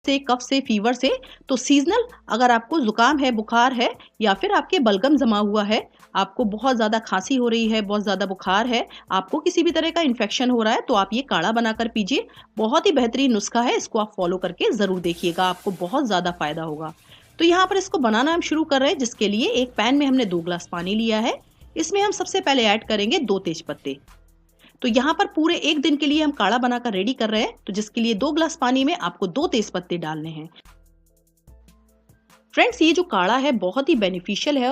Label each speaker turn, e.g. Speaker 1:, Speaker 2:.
Speaker 1: से, कफ से, फीवर से। तो सीजनल अगर आपको जुकाम है, बुखार है या फिर आपके बलगम जमा हुआ है, आपको बहुत ज़्यादा खांसी हो रही है, बहुत ज़्यादा बुखार है, आपको किसी भी तरह का इन्फेक्शन हो रहा है, तो आप ये काढ़ा बनाकर पीजिए। बहुत ही बेहतरीन नुस्खा है, इसको आप फॉलो करके ज़रूर देखिएगा, आपको बहुत ज़्यादा फ़ायदा होगा। तो यहाँ पर इसको बनाना हम शुरू कर रहे हैं, जिसके लिए एक पैन में हमने 2 ग्लास पानी लिया है। इसमें हम सबसे पहले ऐड करेंगे 2 तेज पत्ते। तो यहाँ पर पूरे 1 दिन के लिए हम काढ़ा बनाकर रेडी कर रहे हैं, तो जिसके लिए 2 ग्लास पानी में आपको 2 तेज पत्ते डालने हैं। फ्रेंड्स, ये जो काढ़ा है बहुत ही बेनिफिशियल है